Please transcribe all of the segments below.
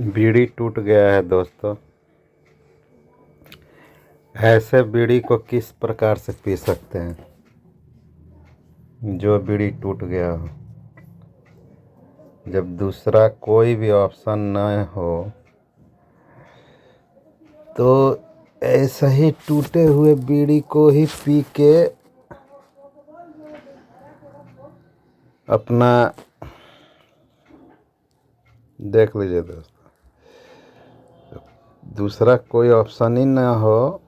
बीड़ी टूट गया है दोस्तों। ऐसे बीड़ी को किस प्रकार से पी सकते हैं जो बीड़ी टूट गया हो, जब दूसरा कोई भी ऑप्शन न हो तो ऐसा ही टूटे हुए बीड़ी को ही पी के अपना देख लीजिए दोस्तों, दूसरा कोई ऑप्शन ही ना हो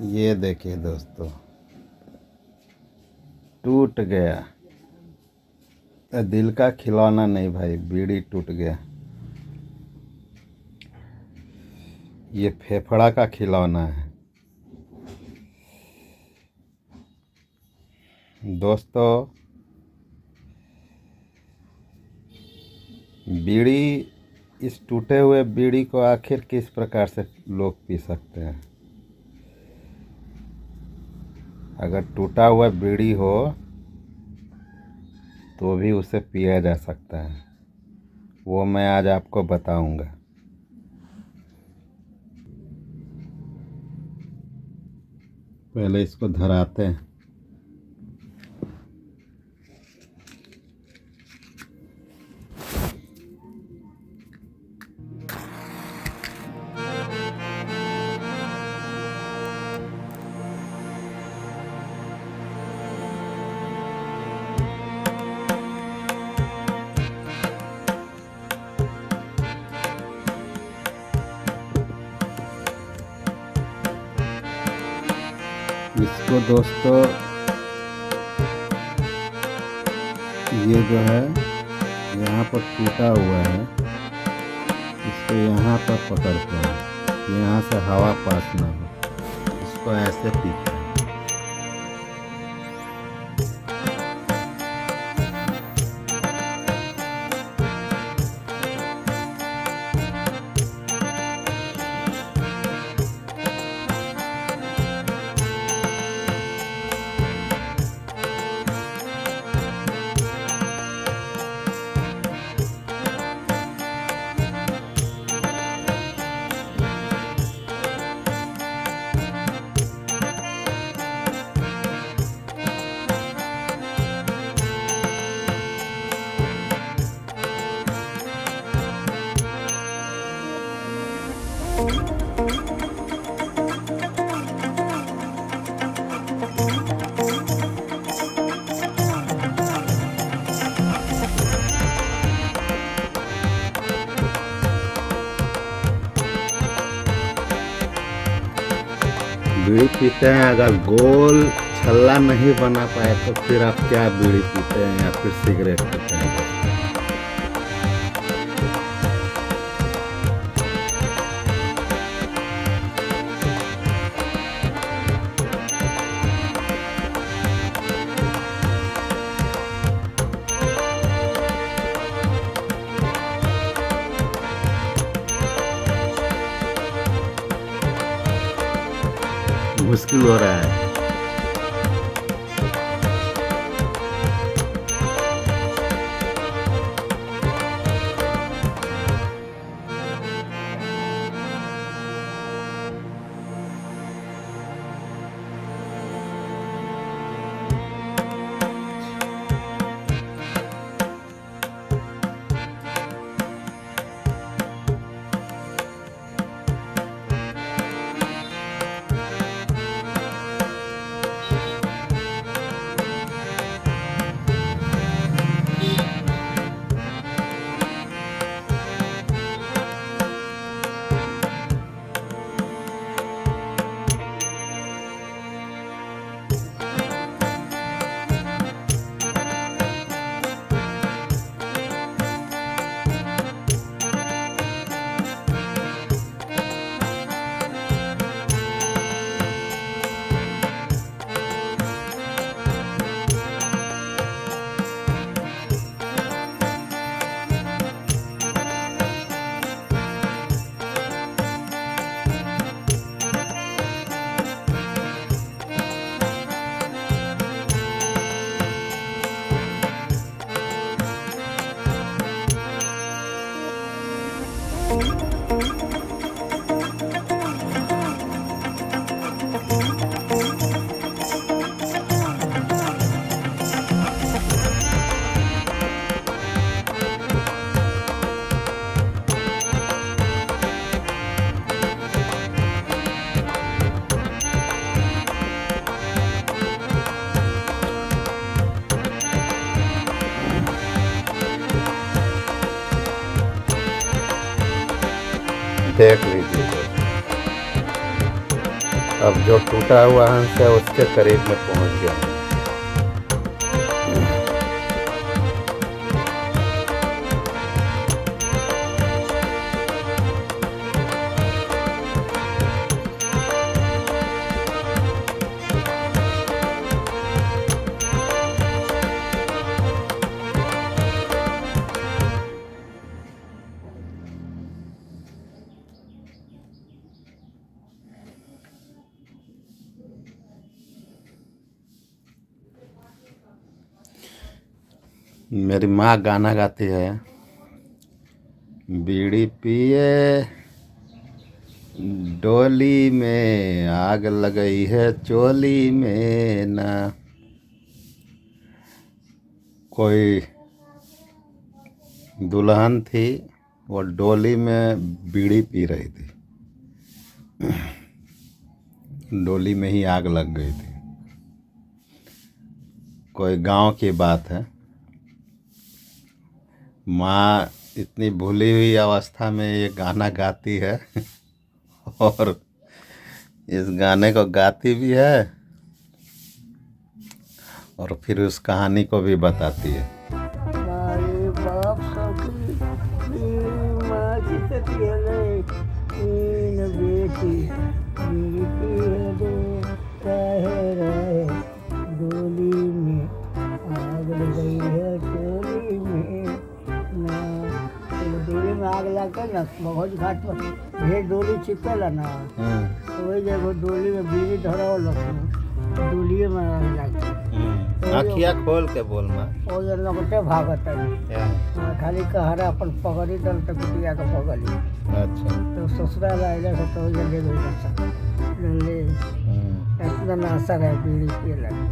ये देखिए दोस्तों, टूट गया। दिल का खिलौना नहीं भाई, बीड़ी टूट गया। ये फेफड़ा का खिलौना है दोस्तों। बीड़ी, इस टूटे हुए बीड़ी को आखिर किस प्रकार से लोग पी सकते हैं? अगर टूटा हुआ बीड़ी हो तो भी उसे पिया जा सकता है, वो मैं आज आपको बताऊंगा। पहले इसको धराते हैं। इसको दोस्तों, ये जो है यहाँ पर टूटा हुआ है, इसको यहाँ पर पकड़ते हैं, यहाँ से हवा पास ना हो, इसको ऐसे पीते हैं। बीड़ी पीते हैं, अगर गोल छल्ला नहीं बना पाए तो फिर आप क्या बीड़ी पीते हैं या फिर सिगरेट पीते हैं? मुश्किल हो रहा है। देख लीजिए, अब जो टूटा हुआ हंस है उसके करीब में पहुंच गया। मेरी माँ गाना गाती है, बीड़ी पिए डोली में आग लगई है चोली में ना। कोई दुल्हन थी, वो डोली में बीड़ी पी रही थी, डोली में ही आग लग गई थी। कोई गांव की बात है। माँ इतनी भूली हुई अवस्था में ये गाना गाती है और इस गाने को गाती भी है और फिर उस कहानी को भी बताती है। हमारे बाप सखी माँ की सतियले तीन बेटी बेटी रे कहे रहे डोली में आग लग गई है चोली में ना। डोली में आग लगकर ना बहुत घाट पर ढेर डोली छिपेला ना, तो वही जगह डोली में बीड़ी धरावल डोलिए में आग लग आँखिया खोल के बोल माँ। और ये लगते भागत है खाली कहरा अपन पकड़ी दल तक कुटिया के पकड़ी। अच्छा, तो ससुराल आएगा तो जल्दी गई बच्चा ले इतना नाशा है बीड़ी पिए लगे।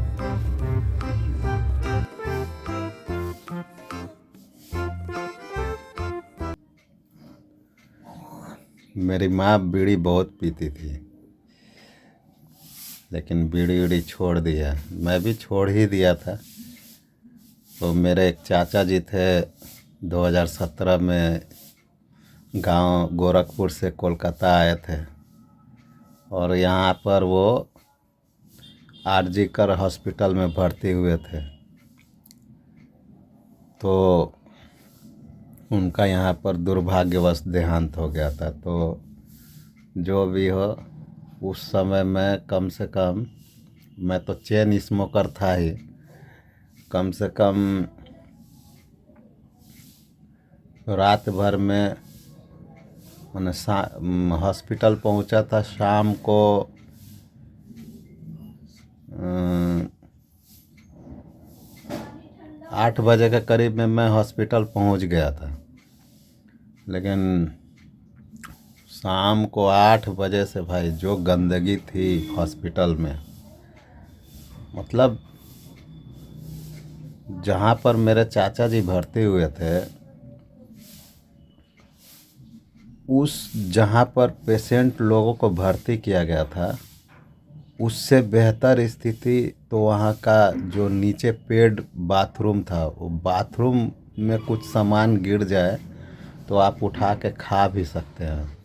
मेरी माँ बीड़ी बहुत पीती थी, लेकिन बीड़ी उड़ी छोड़ दिया। मैं भी छोड़ ही दिया था। तो मेरे एक चाचा जी थे, 2017 में गांव गोरखपुर से कोलकाता आए थे और यहाँ पर वो आरजीकर हॉस्पिटल में भर्ती हुए थे। तो उनका यहाँ पर दुर्भाग्यवश देहांत हो गया था। तो जो भी हो, उस समय में कम से कम, मैं तो चेन स्मोकर था ही, कम से कम रात भर में मैंने हॉस्पिटल पहुंचा था शाम को 8 बजे के करीब में मैं हॉस्पिटल पहुंच गया था। लेकिन शाम को 8 बजे से भाई जो गंदगी थी हॉस्पिटल में, मतलब जहाँ पर मेरे चाचा जी भर्ती हुए थे, उस जहाँ पर पेशेंट लोगों को भर्ती किया गया था, उससे बेहतर स्थिति तो वहाँ का जो नीचे पेड बाथरूम था, वो बाथरूम में कुछ सामान गिर जाए तो आप उठा के खा भी सकते हैं।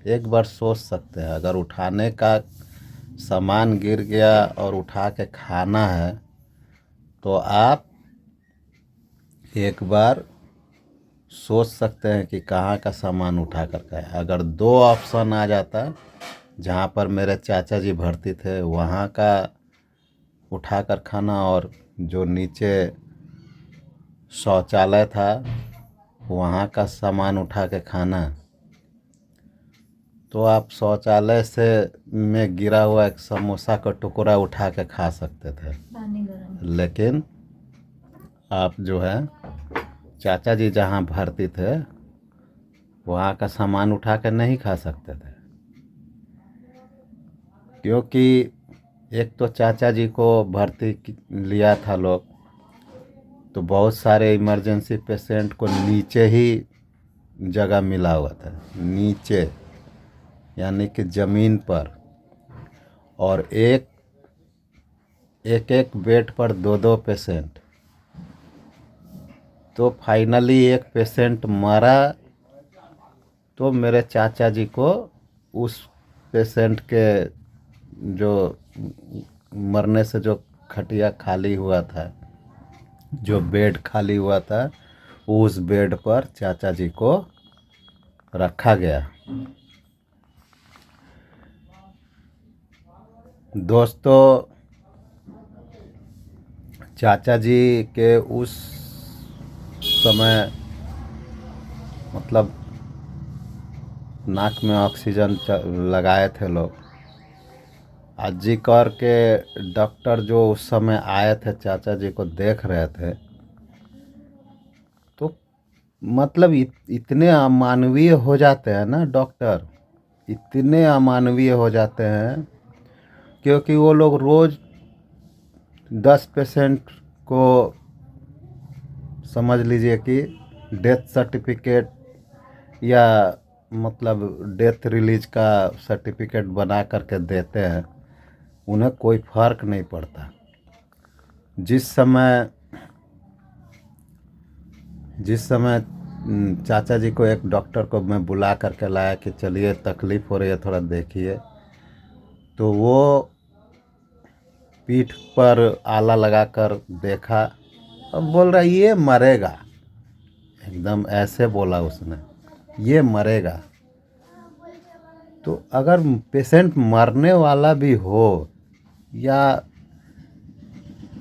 एक बार सोच सकते हैं, अगर उठाने का सामान गिर गया और उठा के खाना है तो आप एक बार सोच सकते हैं कि कहाँ का सामान उठा कर खाए। अगर 2 ऑप्शन आ जाता, जहाँ पर मेरे चाचा जी भर्ती थे वहाँ का उठा कर खाना और जो नीचे शौचालय था वहाँ का सामान उठा के खाना, तो आप शौचालय से में गिरा हुआ एक समोसा का टुकड़ा उठा के खा सकते थे। लेकिन आप जो है चाचा जी जहाँ भर्ती थे वहाँ का सामान उठा कर नहीं खा सकते थे, क्योंकि एक तो चाचा जी को लिया था लोग, तो बहुत सारे इमरजेंसी पेशेंट को नीचे ही जगह मिला हुआ था, नीचे यानी कि ज़मीन पर, और एक एक बेड पर दो दो पेशेंट। तो फाइनली एक पेशेंट मरा, तो मेरे चाचा जी को उस पेशेंट के जो मरने से जो खटिया खाली हुआ था, जो बेड खाली हुआ था, उस बेड पर चाचा जी को रखा गया। दोस्तों, चाचा जी के उस समय मतलब नाक में ऑक्सीजन लगाए थे लोग। आजी कर के डॉक्टर जो उस समय आए थे चाचा जी को देख रहे थे, तो मतलब इतने अमानवीय हो जाते हैं ना डॉक्टर, इतने अमानवीय हो जाते हैं, क्योंकि वो लोग रोज़ 10 पेशेंट को समझ लीजिए कि डेथ सर्टिफिकेट या मतलब डेथ रिलीज का सर्टिफिकेट बना करके देते हैं। उन्हें कोई फ़र्क नहीं पड़ता। जिस समय चाचा जी को एक डॉक्टर को मैं बुला करके लाया कि चलिए तकलीफ़ हो रही है, थोड़ा देखिए, तो वो पीठ पर आला लगाकर देखा और बोल रहा ये मरेगा, एकदम ऐसे बोला उसने, ये मरेगा। तो अगर पेशेंट मरने वाला भी हो, या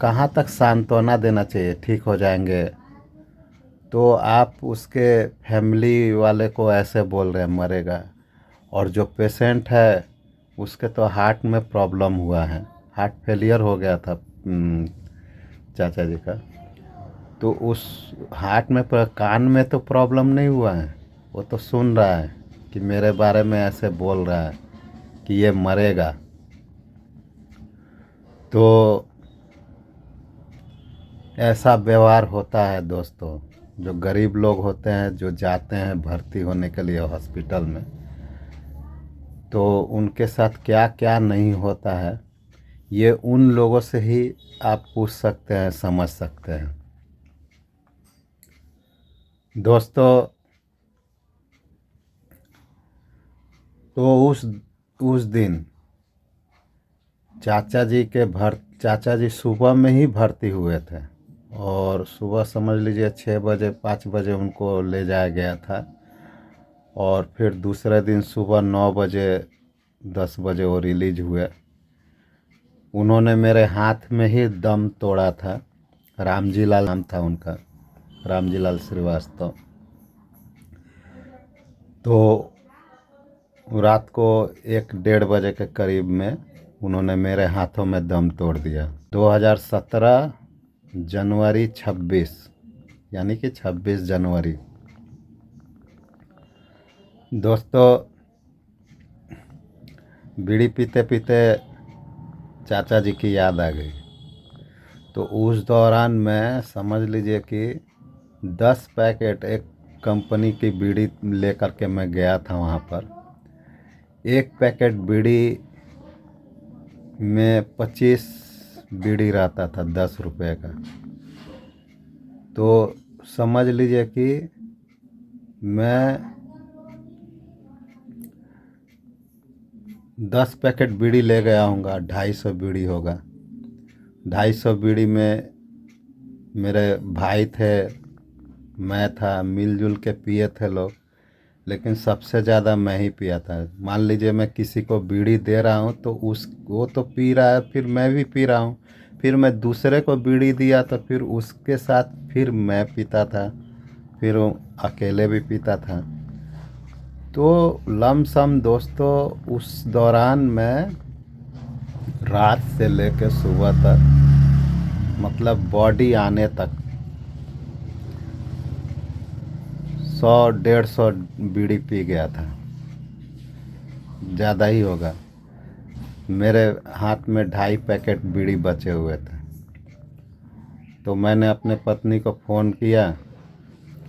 कहाँ तक सांत्वना देना चाहिए, ठीक हो जाएंगे, तो आप उसके फैमिली वाले को ऐसे बोल रहे हैं मरेगा। और जो पेशेंट है उसके तो हार्ट में प्रॉब्लम हुआ है, हार्ट फेलियर हो गया था चाचा जी का, तो उस हार्ट में कान में तो प्रॉब्लम नहीं हुआ है, वो तो सुन रहा है कि मेरे बारे में ऐसे बोल रहा है कि ये मरेगा। तो ऐसा व्यवहार होता है दोस्तों। जो गरीब लोग होते हैं, जो जाते हैं भर्ती होने के लिए हॉस्पिटल में, तो उनके साथ क्या क्या नहीं होता है, ये उन लोगों से ही आप पूछ सकते हैं, समझ सकते हैं। दोस्तों, तो उस दिन चाचा जी सुबह में ही भर्ती हुए थे, और सुबह समझ लीजिए 6 बजे 5 बजे उनको ले जाया गया था, और फिर दूसरे दिन सुबह 9 बजे 10 बजे वो रिलीज हुए। उन्होंने मेरे हाथ में ही दम तोड़ा था। रामजी लाल नाम था उनका, रामजी लाल श्रीवास्तव। तो रात को 1-1:30 बजे के करीब में उन्होंने मेरे हाथों में दम तोड़ दिया। 2017 जनवरी 26, यानी कि 26 जनवरी। दोस्तों, बीड़ी पीते पीते चाचा जी की याद आ गई। तो उस दौरान मैं समझ लीजिए कि 10 पैकेट एक कंपनी की बीड़ी लेकर के मैं गया था वहाँ पर। एक पैकेट बीड़ी में 25 बीड़ी रहता था 10 रुपये का। तो समझ लीजिए कि मैं 10 पैकेट बीड़ी ले गया हूँगा, 250 बीड़ी होगा। 250 बीड़ी में मेरे भाई थे, मैं था, मिलजुल के पिए थे लोग, लेकिन सबसे ज़्यादा मैं ही पिया था। मान लीजिए मैं किसी को बीड़ी दे रहा हूँ तो वो तो पी रहा है, फिर मैं भी पी रहा हूँ, फिर मैं दूसरे को बीड़ी दिया तो फिर उसके साथ फिर मैं पीता था, फिर वो अकेले भी पीता था। तो लमसम दोस्तों उस दौरान मैं रात से लेकर सुबह तक, मतलब बॉडी आने तक 100-150 बीड़ी पी गया था, ज़्यादा ही होगा। मेरे हाथ में 2.5 पैकेट बीड़ी बचे हुए थे। तो मैंने अपने पत्नी को फ़ोन किया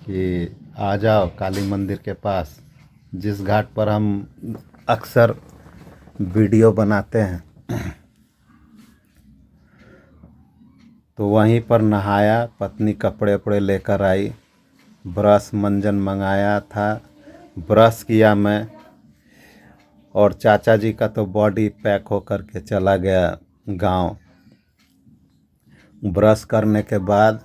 कि आ जाओ काली मंदिर के पास, जिस घाट पर हम अक्सर वीडियो बनाते हैं। तो वहीं पर नहाया, पत्नी कपड़े वपड़े लेकर आई, ब्रश मंजन मंगाया था, ब्रश किया मैं, और चाचा जी का तो बॉडी पैक होकर के चला गया गांव। ब्रश करने के बाद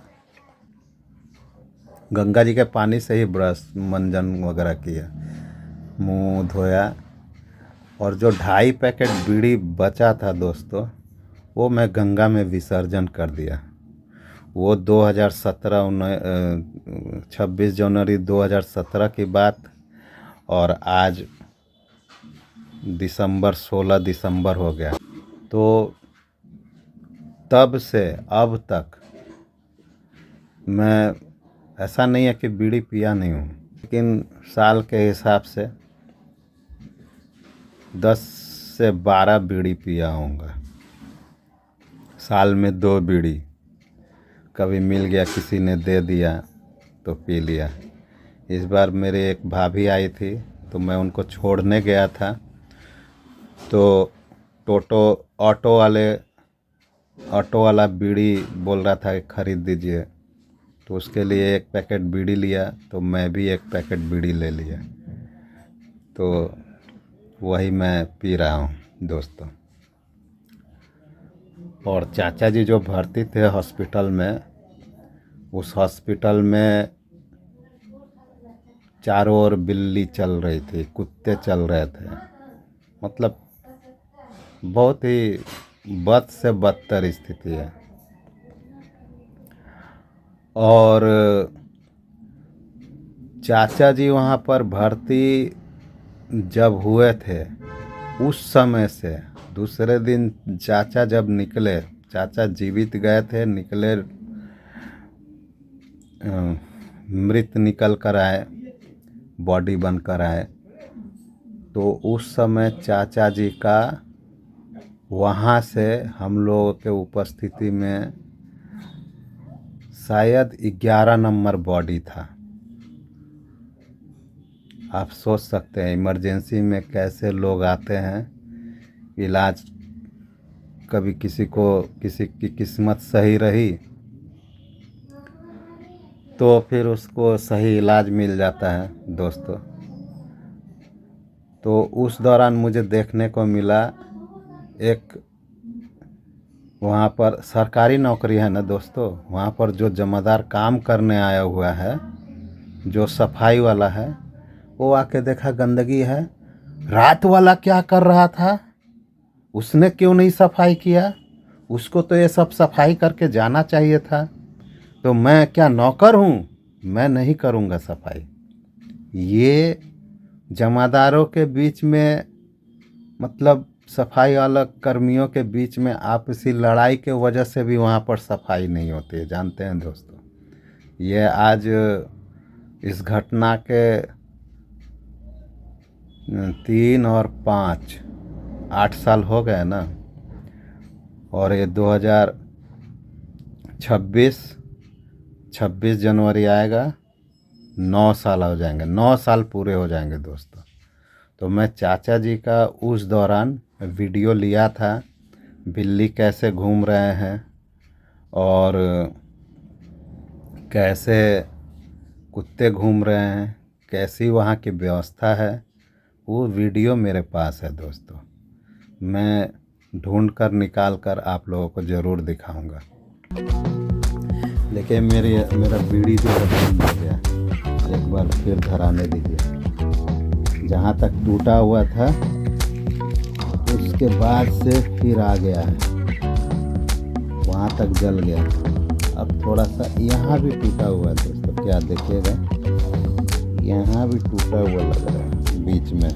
गंगा जी के पानी से ही ब्रश मंजन वगैरह किया, मुंह धोया, और जो 2.5 पैकेट बीड़ी बचा था दोस्तों, वो मैं गंगा में विसर्जन कर दिया। वो 26 जनवरी 2017 की बात, और आज 16 दिसंबर हो गया। तो तब से अब तक मैं, ऐसा नहीं है कि बीड़ी पिया नहीं हूँ, लेकिन साल के हिसाब से 10 से 12 बीड़ी पिया होऊंगा। साल में 2 बीड़ी, कभी मिल गया, किसी ने दे दिया तो पी लिया। इस बार मेरी एक भाभी आई थी, तो मैं उनको छोड़ने गया था, तो ऑटो वाला बीड़ी बोल रहा था कि ख़रीद दीजिए, तो उसके लिए 1 पैकेट बीड़ी लिया, तो मैं भी 1 पैकेट बीड़ी ले लिया। तो वही मैं पी रहा हूँ दोस्तों। और चाचा जी जो भर्ती थे हॉस्पिटल में, उस हॉस्पिटल में चारों ओर बिल्ली चल रही थी, कुत्ते चल रहे थे, मतलब बहुत ही बद से बदतर स्थिति है। और चाचा जी वहाँ पर भर्ती जब हुए थे, उस समय से दूसरे दिन चाचा जब निकले, चाचा जीवित गए थे, निकले, मृत निकल कर आए, बॉडी बन कर आए, तो उस समय चाचा जी का वहाँ से हम लोगों के उपस्थिति में शायद 11 नंबर बॉडी था। आप सोच सकते हैं इमरजेंसी में कैसे लोग आते हैं इलाज। कभी किसी की किस्मत सही रही तो फिर उसको सही इलाज मिल जाता है दोस्तों। तो उस दौरान मुझे देखने को मिला, एक वहाँ पर सरकारी नौकरी है ना दोस्तों, वहाँ पर जो जमादार काम करने आया हुआ है, जो सफाई वाला है, वो आके देखा गंदगी है। रात वाला क्या कर रहा था, उसने क्यों नहीं सफाई किया? उसको तो ये सब सफाई करके जाना चाहिए था। तो मैं क्या नौकर हूँ? मैं नहीं करूँगा सफाई। ये जमादारों के बीच में, मतलब सफाई वाला कर्मियों के बीच में आपसी लड़ाई के वजह से भी वहाँ पर सफाई नहीं होती है, जानते हैं दोस्तों। ये आज इस घटना के 3 और 5 8 साल हो गए ना, और ये 26 जनवरी आएगा, 9 साल हो जाएंगे, 9 साल पूरे हो जाएंगे दोस्तों। तो मैं चाचा जी का उस दौरान वीडियो लिया था, बिल्ली कैसे घूम रहे हैं और कैसे कुत्ते घूम रहे हैं, कैसी वहाँ की व्यवस्था है, वो वीडियो मेरे पास है दोस्तों। मैं ढूंढ कर निकाल कर आप लोगों को ज़रूर दिखाऊंगा। देखिए मेरा बीड़ी जो बंद हो गया, एक बार फिर धराने दीजिए। जहाँ तक टूटा हुआ था उसके बाद से फिर आ गया है, वहाँ तक जल गया। अब थोड़ा सा यहाँ भी टूटा हुआ है दोस्तों, क्या देखिएगा, यहाँ भी टूटा हुआ लग रहा है बीच में।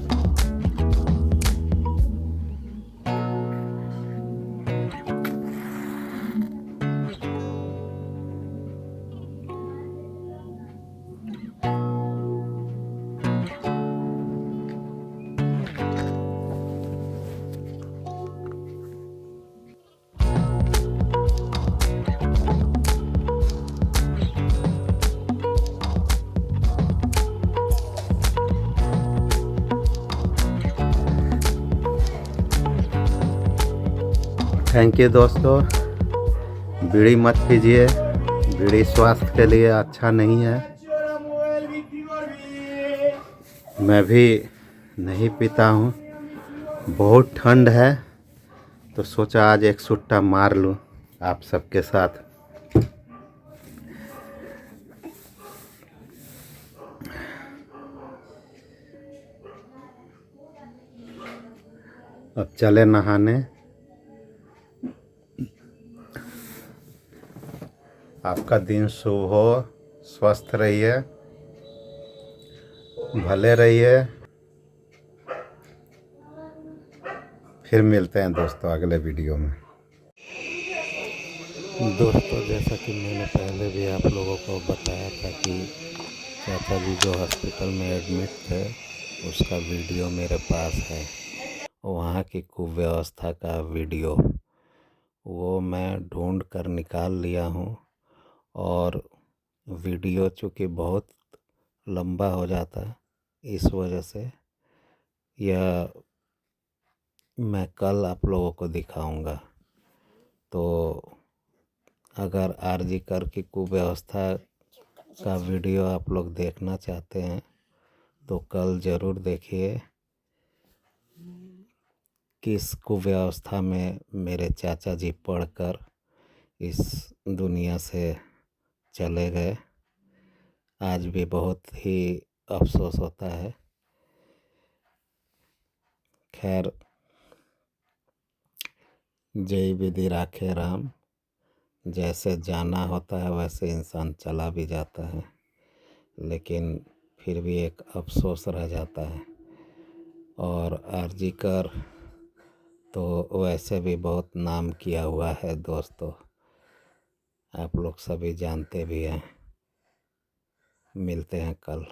थैंक यू दोस्तों। बीड़ी मत पीजिए, बीड़ी स्वास्थ्य के लिए अच्छा नहीं है। मैं भी नहीं पीता हूँ। बहुत ठंड है तो सोचा आज एक सुट्टा मार लूँ आप सबके साथ। अब चले नहाने। आपका दिन शुभ हो, स्वस्थ रहिए, भले रहिए। फिर मिलते हैं दोस्तों अगले वीडियो में। दोस्तों जैसा कि मैंने पहले भी आप लोगों को बताया था कि चाचा जी जो हॉस्पिटल में एडमिट थे उसका वीडियो मेरे पास है। वहाँ की कुव्यवस्था का वीडियो वो मैं ढूंढ कर निकाल लिया हूँ। और वीडियो चूँकि बहुत लंबा हो जाता है इस वजह से यह मैं कल आप लोगों को दिखाऊंगा। तो अगर आरजी कर की कुव्यवस्था का वीडियो आप लोग देखना चाहते हैं तो कल ज़रूर देखिए किस कुव्यवस्था में मेरे चाचा जी पढ़कर इस दुनिया से चले गए। आज भी बहुत ही अफसोस होता है। खैर, जय विधि राखे राम। जैसे जाना होता है वैसे इंसान चला भी जाता है, लेकिन फिर भी एक अफसोस रह जाता है। और आरजी कर तो वैसे भी बहुत नाम किया हुआ है दोस्तों, आप लोग सभी जानते भी हैं। मिलते हैं कल।